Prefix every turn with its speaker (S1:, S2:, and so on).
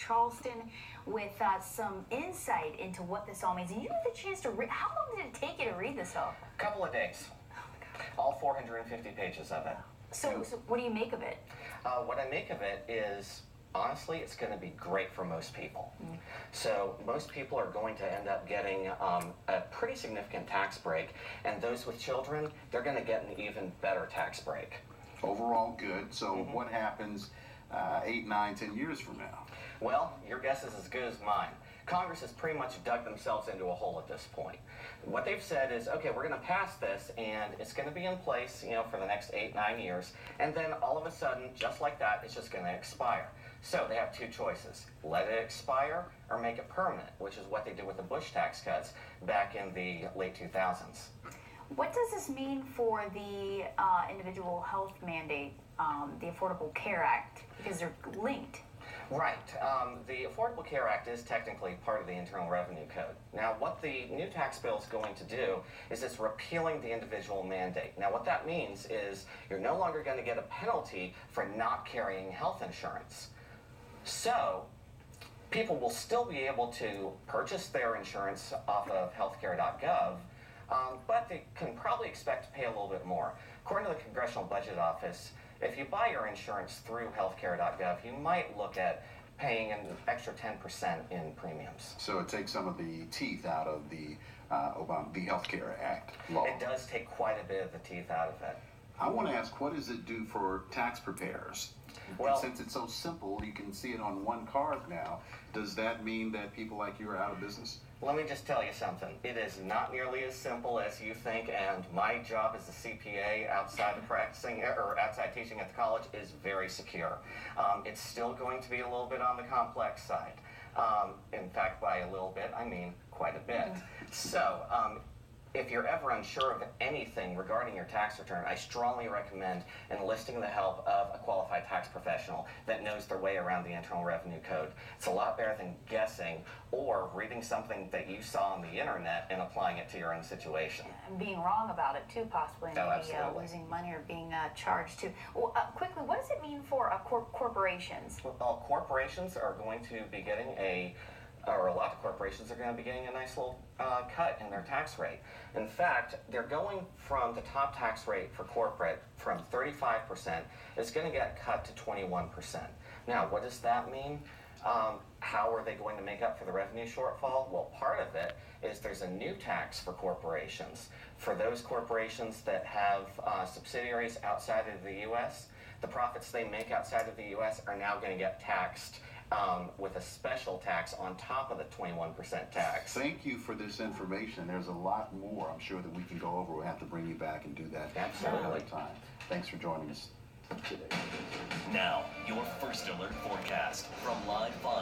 S1: Charleston with some insight into what this all means. And you had the chance to read. How long did it take you to read this all?
S2: A couple of days.
S1: Oh my God.
S2: All 450 pages of it.
S1: So what do you make of it?
S2: What I make of it is, honestly, it's going to be great for most people. So most people are going to end up getting a pretty significant tax break, and those with children, they're going to get an even better tax break.
S3: Overall good. So what happens 8, 9, 10 years from now?
S2: Well, your guess is as good as mine. Congress has pretty much dug themselves into a hole at this point. What they've said is, okay, we're going to pass this, and it's going to be in place, for the next 8, 9 years, and then all of a sudden, just like that, it's just going to expire. So they have two choices: let it expire or make it permanent, which is what they did with the Bush tax cuts back in the late 2000s.
S1: What does this mean for the individual health mandate, the Affordable Care Act? Because they're linked.
S2: Right. The Affordable Care Act is technically part of the Internal Revenue Code. Now, what the new tax bill is going to do is it's repealing the individual mandate. Now, what that means is you're no longer going to get a penalty for not carrying health insurance. So, people will still be able to purchase their insurance off of healthcare.gov, but they can probably expect to pay a little bit more. According to the Congressional Budget Office, if you buy your insurance through healthcare.gov, you might look at paying an extra 10% in premiums.
S3: So it takes some of the teeth out of the Healthcare Act law.
S2: It does take quite a bit of the teeth out of it.
S3: I want to ask, what does it do for tax preparers?
S2: Well,
S3: and since it's so simple, you can see it on one card now, does that mean that people like you are out of business?
S2: Let me just tell you something. It is not nearly as simple as you think, and my job as a CPA outside of practicing or outside teaching at the college is very secure. It's still going to be a little bit on the complex side. In fact, by a little bit, I mean quite a bit. So, if you're ever unsure of anything regarding your tax return, I strongly recommend enlisting the help of a qualified tax professional that knows their way around the Internal Revenue Code. It's a lot better than guessing or reading something that you saw on the internet and applying it to your own situation.
S1: And being wrong about it too, possibly.
S2: Oh,
S1: Maybe
S2: absolutely.
S1: losing money or being charged too. Well, quickly, what does it mean for corporations?
S2: Well, corporations are going to be getting a lot of corporations are going to be getting a nice little cut in their tax rate. In fact, they're going from the top tax rate for corporate from 35%, it's going to get cut to 21%. Now, what does that mean? How are they going to make up for the revenue shortfall? Well, part of it is there's a new tax for corporations. For those corporations that have subsidiaries outside of the U.S., the profits they make outside of the U.S. are now going to get taxed with a special tax on top of the 21% tax.
S3: Thank you for this information. There's a lot more I'm sure that we can go over. We'll have to bring you back and do that another time. Thanks for joining us today.
S4: Now, your first alert forecast from Live 5.